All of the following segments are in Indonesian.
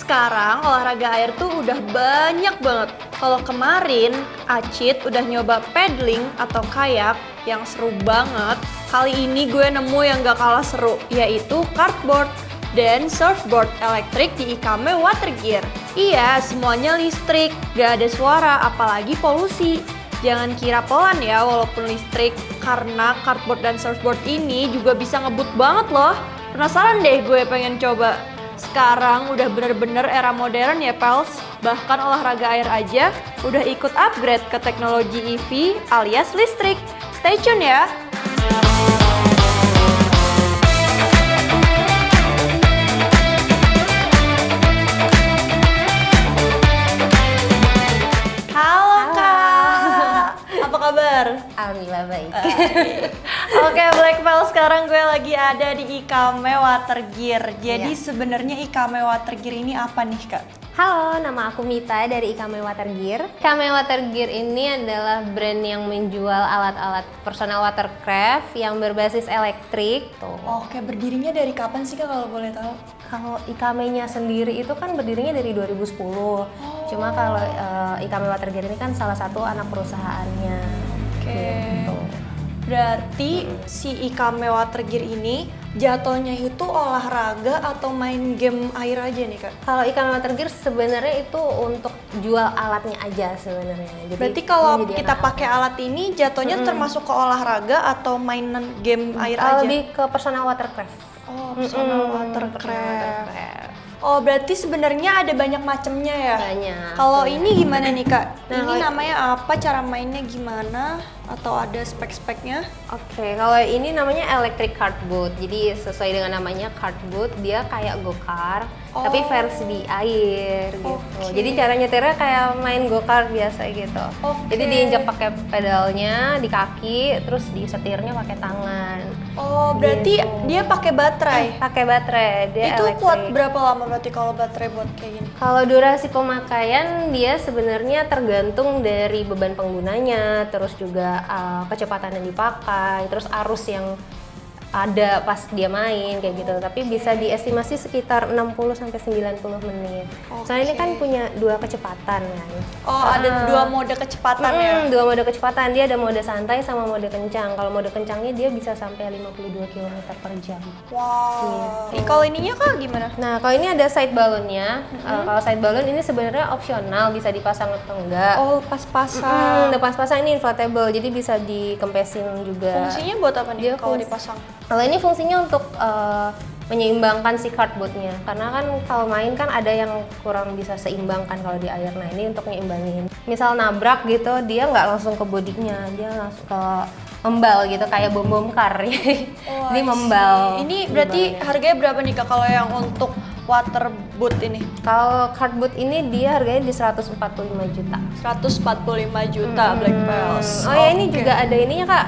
Sekarang olahraga air tuh udah banyak banget. Kalau kemarin Acit udah nyoba paddling atau kayak yang seru banget. Kali ini gue nemu yang gak kalah seru, yaitu cardboard dan surfboard elektrik di Ikame Water Gear. Iya, semuanya listrik, gak ada suara, apalagi polusi. Jangan kira pelan ya walaupun listrik, karena cardboard dan surfboard ini juga bisa ngebut banget loh. Penasaran deh gue pengen coba. Sekarang udah bener-bener era modern ya pals. Bahkan olahraga air aja udah ikut upgrade ke teknologi EV alias listrik. Stay tune ya. Halo Kak, apa kabar? Alhamdulillah baik. Oke Black Pals, sekarang gue lagi ada di Ikame Water Gear. Jadi sebenarnya Ikame Water Gear ini apa nih Kak? Halo, nama aku Mita dari Ikame Water Gear. Ikame Water Gear ini adalah brand yang menjual alat-alat personal watercraft yang berbasis elektrik. Oke, berdirinya dari kapan sih Kak kalau boleh tahu? Kalau Ikame-nya sendiri itu kan berdirinya dari 2010. Cuma kalau Ikame Water Gear ini kan salah satu anak perusahaannya. Oke. Gitu. Berarti si Ikame Water Gear ini jatuhnya itu olahraga atau main game air aja nih Kak? Kalau Ikame Water Gear sebenarnya itu untuk jual alatnya aja sebenarnya. Jadi berarti kalau menjadi kita anak pakai alat ini jatuhnya termasuk ke olahraga atau mainan game air aja? lebih ke personal watercraft. Oh, personal watercraft. Oh, berarti sebenarnya ada banyak macamnya ya? Banyak. Kalau ini gimana nih Kak? Nah, Ini namanya apa? Cara mainnya gimana? Atau ada spek-speknya? Oke, kalau ini namanya electric cart boat. Jadi sesuai dengan namanya cart boat, dia kayak go-kart, tapi versi di air gitu. Oke. Jadi cara nyetirnya kayak main go-kart biasa gitu. Oke. Jadi diinjak pakai pedalnya di kaki, terus disetirnya pakai tangan. Oh, berarti Gitu. dia pakai baterai. Pakai baterai, dia Itu elektrik. kuat berapa lama berarti kalau baterai buat kayak gini? Kalau durasi pemakaian dia sebenarnya tergantung dari beban penggunanya, terus juga kecepatan yang dipakai, terus arus yang ada pas dia main kayak gitu. Tapi bisa diestimasi sekitar 60 sampai 90 menit. Soalnya ini kan punya dua kecepatan kan. Oh, ada dua mode kecepatan ya? Dua mode kecepatan, dia ada mode santai sama mode kencang. Kalau mode kencangnya dia bisa sampai 52 km per jam. Wow. Kalau ininya Kak gimana? Nah, kalau ini ada side balloonnya. Kalau side balloon ini sebenarnya opsional, bisa dipasang atau enggak. Oh, pas-pasang. Lepas pasang ini inflatable, jadi bisa dikempesin juga. Fungsinya buat apa nih Dia kalau fungsi- dipasang? Kalau ini fungsinya untuk menyeimbangkan si cardboardnya, karena kan kalau main kan ada yang kurang bisa seimbang kan kalau di air. Nah, ini untuk nyimbangin. Misal nabrak gitu, dia nggak langsung ke bodinya, dia langsung ke membal gitu, kayak bom kar. Oh, Ini I see. membal. Ini berarti harganya berapa nih Kak kalau yang untuk water boot ini? Kalau cardboard ini dia harganya di 145 juta. 145 juta Black Pals. Oh ya, ini Oke. juga ada ininya Kak.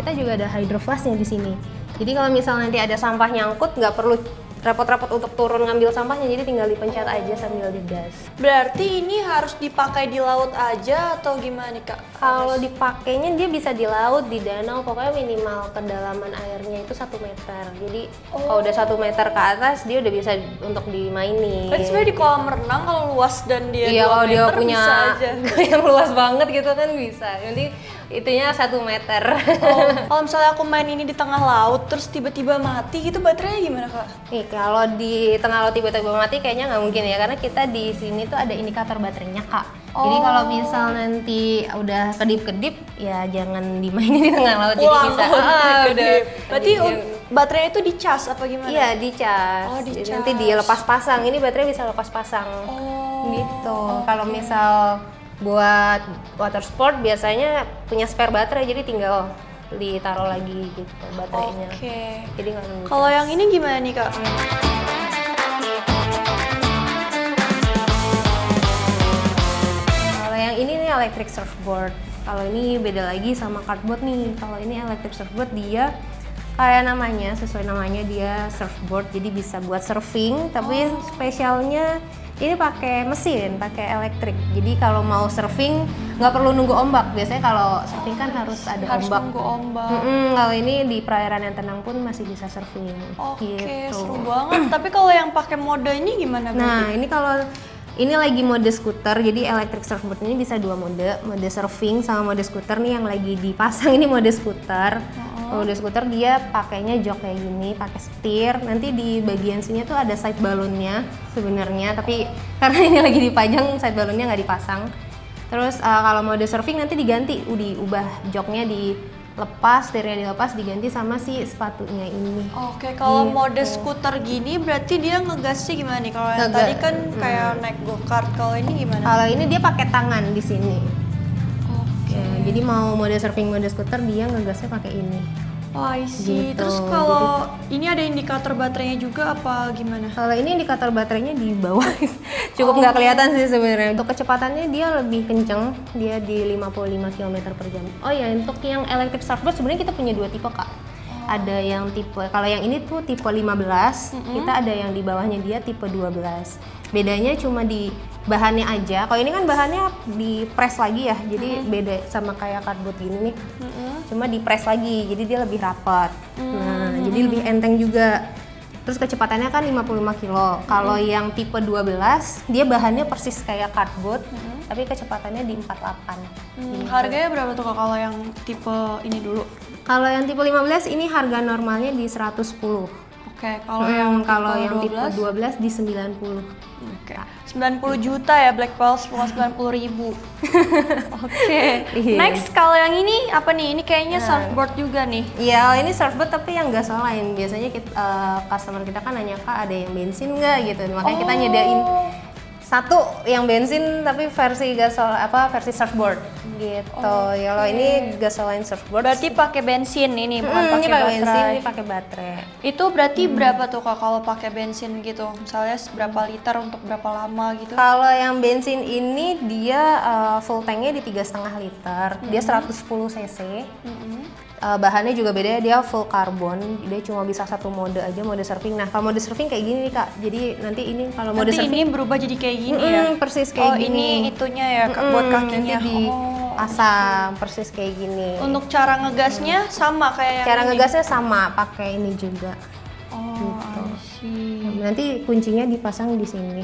Kita juga ada hydroflashnya di sini. Jadi kalau misalnya nanti ada sampah nyangkut, nggak perlu repot-repot untuk turun ngambil sampahnya, jadi tinggal dipencet aja sambil digas. Berarti ini harus dipakai di laut aja atau gimana nih Kak? Kalau dipakainya dia bisa di laut, di danau, pokoknya minimal kedalaman airnya itu 1 meter. Jadi kalau udah 1 meter ke atas dia udah bisa untuk dimainin. Berarti sebenarnya di kolam renang kalau luas dan dia Iya, 2 kalau dia meter punya bisa aja. yang luas banget gitu kan bisa. Nanti itunya 1 meter. Oh, kalau misalnya aku main ini di tengah laut terus tiba-tiba mati gitu baterainya gimana Kak? Nih, kalau di tengah laut tiba-tiba mati kayaknya nggak mungkin ya, karena kita di sini tuh ada indikator baterainya Kak. Jadi kalau misal nanti udah kedip-kedip ya jangan dimainin di tengah laut. Jadi Pulang bisa udah. udah. Berarti baterainya itu dicas apa gimana? Iya, dicas. Oh, Jadi dicas. nanti dilepas pasang. Ini baterai bisa lepas pasang. Gitu. Kalau misal buat water sport biasanya punya spare baterai, jadi tinggal ditaruh lagi gitu baterainya. Oke. Jadi nggak nunggu. Kalau yang ini gimana nih Kak? Kalau yang ini nih electric surfboard. Kalau ini beda lagi sama cardboard nih. Kalau ini electric surfboard dia kayak namanya, sesuai namanya dia surfboard, jadi bisa buat surfing. Tapi spesialnya ini pakai mesin, pakai elektrik. Jadi kalau mau surfing nggak perlu nunggu ombak. Biasanya kalau surfing kan harus ada Harus ombak. nunggu ombak. Kalau ini di perairan yang tenang pun masih bisa surfing. Oke, gitu. seru banget. Tapi kalau yang pakai mode ini gimana? Nah, ini kalau ini lagi mode skuter, jadi electric surfboard ini bisa dua mode surfing sama mode skuter nih yang lagi dipasang ini mode skuter. Mode skuter dia pakainya jok kayak gini, pakai setir. Nanti di bagian sini tuh ada side balloonnya sebenarnya, tapi karena ini lagi dipajang side balloonnya nggak dipasang. Terus kalau mode surfing nanti diganti, diubah joknya dilepas, setirnya dilepas, diganti sama si sepatunya ini. Oke, kalau Gitu. mode skuter gini berarti dia ngegasnya gimana nih? Kalau yang tadi kan kayak naik go-kart, kalau ini gimana? Kalau ini dia pakai tangan di sini. Oke. Ya, jadi mau mode surfing, mode skuter dia ngegasnya pakai ini. Oh, I see. Gitu. Terus kalau ini ada indikator baterainya juga apa gimana? Kalau ini indikator baterainya di bawah, cukup nggak kelihatan sih sebenarnya. Untuk kecepatannya dia lebih kenceng, dia di 55 km per jam. Oh ya, untuk yang electric surfboard sebenarnya kita punya dua tipe kak. Ada yang tipe, kalau yang ini tuh tipe 15, kita ada yang di bawahnya dia tipe 12. Bedanya cuma di bahannya aja. Kalau ini kan bahannya di press lagi ya, jadi beda sama kayak cardboard gini nih. Cuma di press lagi, jadi dia lebih rapat. Nah, jadi lebih enteng juga. Terus kecepatannya kan 55 kilo. Kalau yang tipe 12, dia bahannya persis kayak cardboard, tapi kecepatannya di 48. Harganya berapa tuh Kak kalau yang tipe ini dulu? Kalau yang tipe 15 ini harga normalnya di 110. Oke, kalau yang tipe 12 di 90. Oke. 90 juta ya Black Pulse, bukan 90.000. Oke. Iya. Next, kalau yang ini apa nih? Ini kayaknya surfboard juga nih. Iya, ini surfboard tapi yang gas lain. Biasanya customer kita kan nanya, Kak ada yang bensin nggak gitu. Makanya kita nyediain satu yang bensin tapi versi versi surfboard gitu. Ya kalau ini gasoline surfboard. Berarti pakai bensin ini, bukan ini pakai pakai baterai. bensin, ini pakai baterai. Itu berarti berapa tuh Kak kalau pakai bensin gitu? Misalnya berapa liter untuk berapa lama gitu? Kalau yang bensin ini dia full tanknya di 3,5 liter, dia 110 cc. Bahannya juga beda, dia full karbon, dia cuma bisa satu mode aja, mode surfing. Nah kalau mode surfing kayak gini nih kak, jadi nanti ini kalau mode Nanti surfing ini berubah jadi kayak gini ya? persis kayak gini. ini itunya ya Kak, buat kakinya. Nanti dipasang persis kayak gini. Untuk cara ngegasnya sama kayak yang Cara ini? ngegasnya sama, pakai ini juga. Oh, I see. Nanti kuncinya dipasang di sini.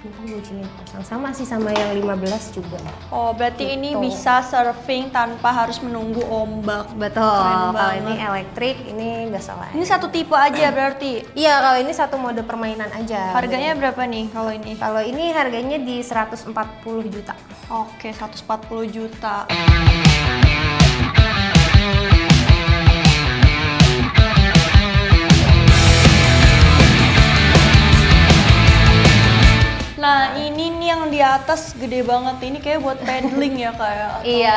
Nanti kuncinya dipasang sama sih sama yang 15 juga. Oh, berarti ini bisa surfing tanpa harus menunggu ombak. Betul. Keren Kalau banget. ini elektrik, ini gasoline. Ini satu tipe aja berarti. Iya, kalau ini satu mode permainan aja. Harganya berapa nih kalau ini? Kalau ini harganya di 140 juta. Oke, 140 juta. Nah, ini nih yang di atas gede banget. Ini kayak buat paddling ya kayak. Iya.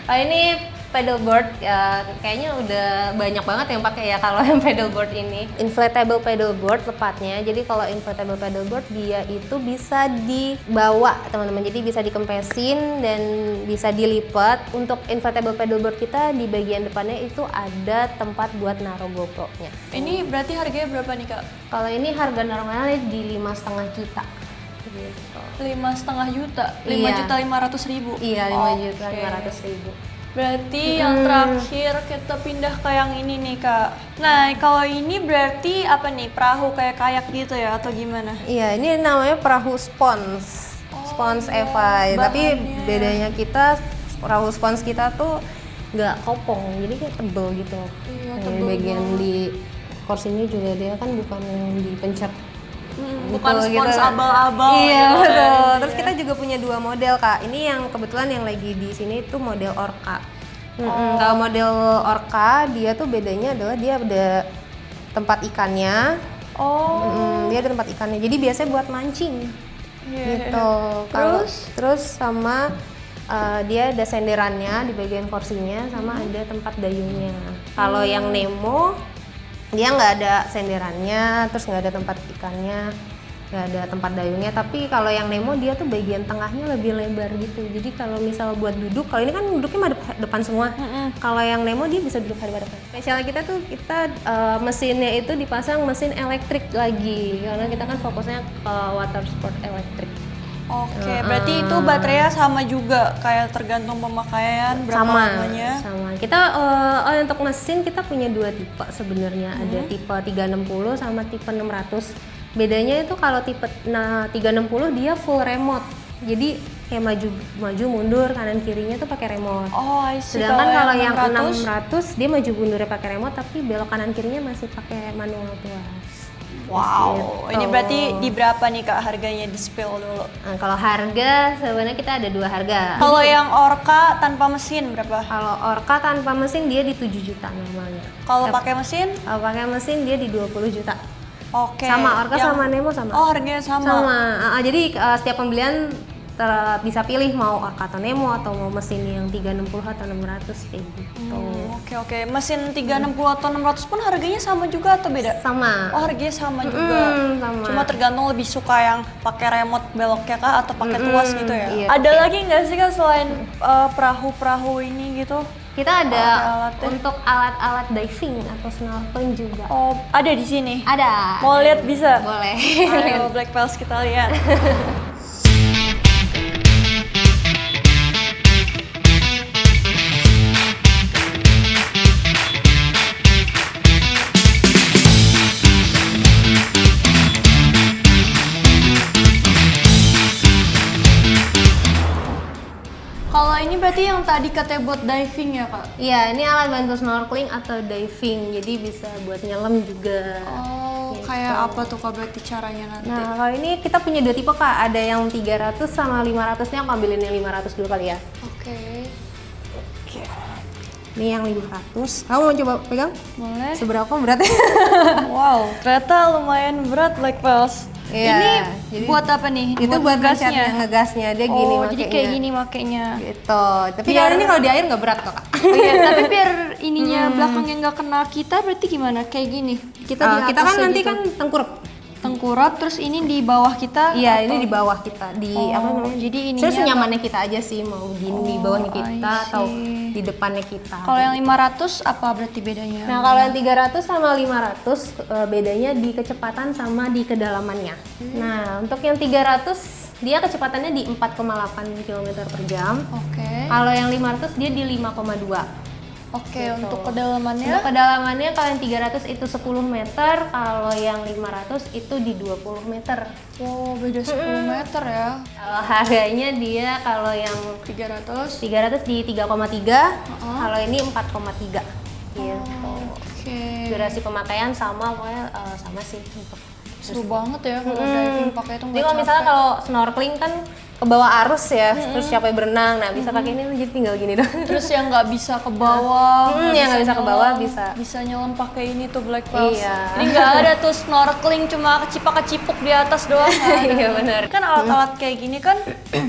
Kalau ini paddleboard ya, kayaknya udah banyak banget yang pakai ya kalau yang paddleboard ini. Inflatable paddleboard tepatnya. Jadi kalau inflatable paddleboard dia itu bisa dibawa teman-teman. Jadi bisa dikempesin dan bisa dilipat. Untuk inflatable paddleboard kita di bagian depannya itu ada tempat buat naruh GoPro-nya. Ini berarti harganya berapa nih Kak? Kalau ini harga normalnya di 5,5 juta. Gitu. 5,5 juta? 5 Iya. juta 500.000? Iya, 5 juta Oke. 500.000. Berarti yang terakhir kita pindah ke yang ini nih Kak. Nah, kalau ini berarti apa nih? Perahu kayak kayak gitu ya atau gimana? Iya, ini namanya perahu spons. Spons Eva. Tapi bahannya. bedanya kita perahu spons kita tuh nggak kopong, jadi kayak tebel gitu. Iya, Nah, tebel bagian di kursinya juga dia kan bukan yang dipencet. Bukan gitu, spons gitu. abal-abal. Iya gitu betul. kan. Terus kita juga punya dua model kak. Ini yang kebetulan yang lagi di sini tuh model Orca. Kalau model Orca dia tuh bedanya adalah dia ada tempat ikannya. Oh, Dia ada tempat ikannya. Jadi biasanya buat mancing. iya. Gitu. Terus sama dia ada senderannya di bagian kursinya sama ada tempat dayungnya. Kalau yang Nemo dia nggak ada senderannya, terus nggak ada tempat ikannya, nggak ada tempat dayungnya. Tapi kalau yang Nemo dia tuh bagian tengahnya lebih lebar gitu. Jadi kalau misal buat duduk, kalau ini kan duduknya madep depan semua. Kalau yang Nemo dia bisa duduk hadap depan. Spesialnya kita tuh mesinnya itu dipasang mesin elektrik lagi, karena kita kan fokusnya ke water sport elektrik. Oke, berarti itu baterainya sama juga kayak tergantung pemakaian berapa lamanya. Sama. Kita untuk mesin kita punya 2 tipe sebenarnya. Ada tipe 360 sama tipe 600. Bedanya itu kalau tipe 360 dia full remote. Jadi kayak maju mundur kanan kirinya tuh pakai remote. Oh, I see. Sedangkan kalau yang 600 dia maju mundurnya pakai remote tapi belok kanan kirinya masih pakai manual tuas. Wow, Gitu. ini berarti di berapa nih Kak harganya, di spill dulu? Nah, kalau harga sebenarnya kita ada 2 harga. Kalau yang Orca tanpa mesin berapa? Kalau Orca tanpa mesin dia di 7 juta normalnya. Kalau pakai mesin? Kalau pakai mesin dia di 20 juta. Oke. Sama Orca sama Nemo sama. Oh, harganya sama. Sama. Jadi setiap pembelian bisa pilih mau Orca atau Nemo atau mau mesin yang 360 atau 600 kayak gitu. Oke. Mesin 360 atau 600 pun harganya sama juga atau beda? Sama. Oh, harganya sama juga. Sama. Cuma tergantung lebih suka yang pakai remote beloknya kah atau pakai tuas gitu ya. Iya. Ada lagi nggak sih Kak selain perahu-perahu ini gitu? Kita ada Alat-alatnya. untuk alat-alat diving atau snorkeling juga. Oh, ada di sini. Ada. Mau lihat bisa? Boleh. Ayo Black Pals kita lihat. Kalau ini berarti yang tadi katanya buat diving ya Kak? Iya, ini alat bantu snorkeling atau diving, jadi bisa buat nyelam juga. Oh, kayak apa tuh Kak berarti caranya nanti? Nah, kalau ini kita punya 2 tipe Kak, ada yang 300 sama 500-nya, aku ambilin yang 500 dulu kali ya. Oke. Ini yang 500, kamu mau coba pegang? Boleh. Seberapa beratnya? Wow, ternyata lumayan berat Black Pals. Iya, Ini jadi buat apa nih? Itu buat ngegasnya? ngegasnya, dia gini Oh, makanya. jadi kayak gini makainya. Gitu, tapi kalau ini kalau di air nggak berat kok Kak. Oh iya, tapi biar ininya belakangnya nggak kena kita berarti gimana? Kayak gini. Kita di Kita kan atasnya nanti gitu. kan tengkurap. Tengkurap, terus ini di bawah kita. Iya, atau- ini di bawah kita, di apa namanya? jadi ininya Sebenarnya senyamannya kita aja sih, mau di bawahnya kita I atau see. di depannya kita. Kalau yang 500 apa berarti bedanya? Nah, kalau yang 300 sama 500 bedanya di kecepatan sama di kedalamannya. Nah, untuk yang 300 dia kecepatannya di 4,8 km per jam. Oke. Kalau yang 500 dia di 5,2. Oke, Gitu. untuk kedalamannya? Untuk kedalamannya kalau yang 300 itu 10 meter, kalau yang 500 itu di 20 meter. Wow, beda 10 meter ya. Kalau harganya dia kalau yang 300. di 3,3, kalau ini 4,3 gitu. Oke. Durasi pemakaian sama, pokoknya sama sih untuk. Seru banget ya kalau diving pakai itu Jadi nggak kalau misalnya capek. kalau snorkeling kan ke bawah arus ya, terus capek berenang, nah bisa pakai ini jadi tinggal gini doang. Terus yang nggak bisa ke bawah, yang nggak bisa ke bawah nyelam, bisa. nyelam pakai ini tuh Black Pals. Iya. Ini nggak ada tuh snorkeling cuma kecipak-kecipuk di atas doang. nggak ada. Iya benar. Kan alat-alat kayak gini kan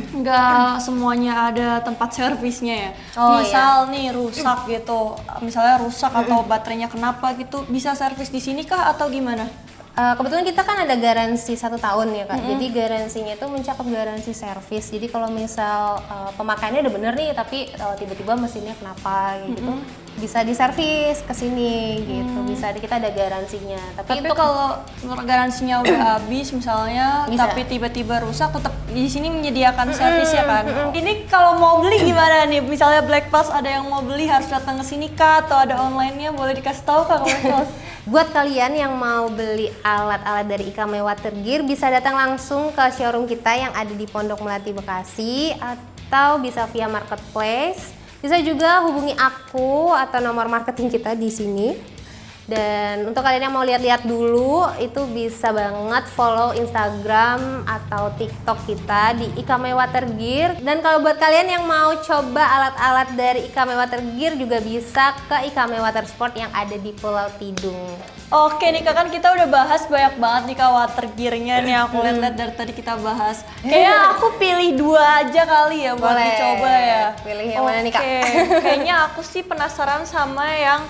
nggak semuanya ada tempat servisnya ya. Oh, Misal nih rusak gitu, misalnya rusak atau baterainya kenapa gitu, bisa servis di sini kah atau gimana? Kebetulan kita kan ada garansi 1 tahun ya Kak, jadi garansinya itu mencakup garansi servis. Jadi kalau misal pemakaiannya udah bener nih, tapi tiba-tiba mesinnya kenapa gitu, bisa diservis ke sini gitu. Bisa kita ada garansinya. Tapi untuk kalau garansinya udah habis misalnya, Bisa. tapi tiba-tiba rusak, tetap di sini menyediakan servis ya kan? Ini kalau mau beli gimana nih? Misalnya Black Pals ada yang mau beli harus datang ke sini kah atau ada online-nya? Boleh dikasih tahu Kak Black Pals? buat kalian yang mau beli alat-alat dari Ikame Water Gear bisa datang langsung ke showroom kita yang ada di Pondok Melati Bekasi atau bisa via marketplace. Bisa juga hubungi aku atau nomor marketing kita di sini. Dan untuk kalian yang mau lihat-lihat dulu itu bisa banget follow Instagram atau TikTok kita di Ikame Water Gear. Dan kalau buat kalian yang mau coba alat-alat dari Ikame Water Gear juga bisa ke Ikame Water Sport yang ada di Pulau Tidung. Oke nih Kak, kan kita udah bahas banyak banget nih Kak water gear-nya nih, aku lihat-lihat dari tadi kita bahas. Kayaknya aku pilih 2 aja kali ya buat Boleh. dicoba ya. Pilih yang mana nih, Kak? Oke, kayaknya aku sih penasaran sama yang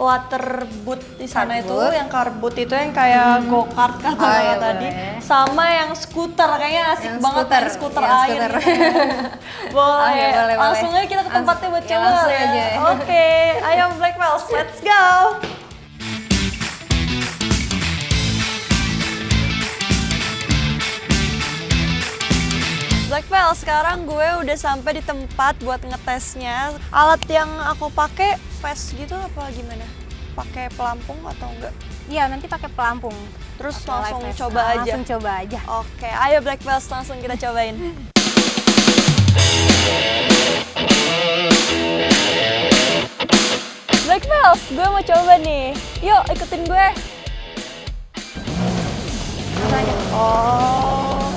water boot di sana itu, Cardboard. yang cardboard itu yang kayak go-kart kata Oh, iya, tadi, boleh. sama yang skuter, kayaknya asik Yang banget skuter, yang skuter yang air. skuter. Boleh. Oke, boleh. Langsung aja kita ke tempatnya buat Ya, coba langsung ya. aja. Oke, ayo Black Pals, let's go. Blackpell, sekarang gue udah sampai di tempat buat ngetesnya. Alat yang aku pakai fast gitu apa gimana? Pakai pelampung atau enggak? Iya, nanti pakai pelampung. Terus Pakai langsung live test. coba aja. Langsung coba aja. Oke, ayo Blackpell langsung kita cobain. Blackpell, gue mau coba nih. Yuk, ikutin gue. Oh.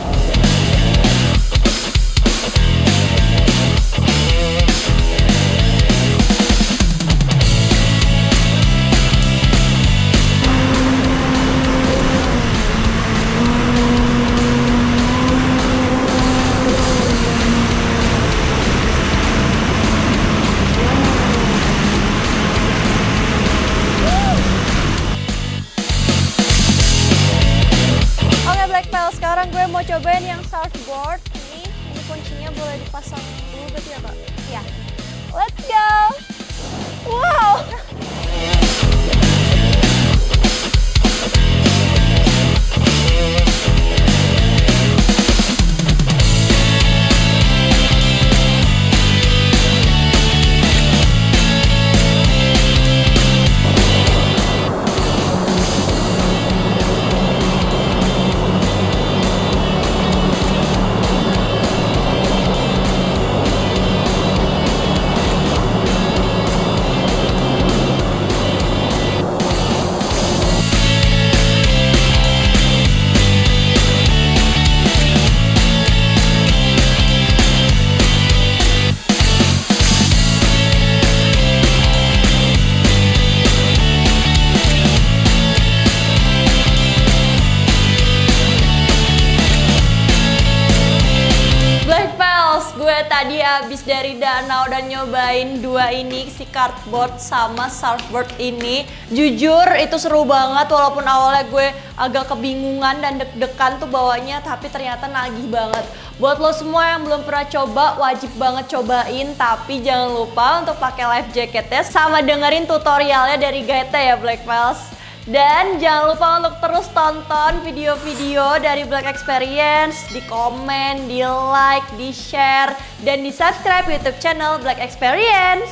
Oke Blackpell, sekarang gue mau cobain yang surfboard. Ini kuncinya boleh dipasang dulu berarti ya kak? Iya. Let's go! Wow! Blackpels, gue tadi abis dari danau dan nyobain dua ini, si cardboard sama surfboard ini. Jujur itu seru banget, walaupun awalnya gue agak kebingungan dan deg-degan tuh bawanya, tapi ternyata nagih banget. Buat lo semua yang belum pernah coba, wajib banget cobain, tapi jangan lupa untuk pakai life jacketnya sama dengerin tutorialnya dari guide-nya ya Blackpels. Dan jangan lupa untuk terus tonton video-video dari Black Experience, di komen, di like, di share, dan di subscribe YouTube channel Black Experience.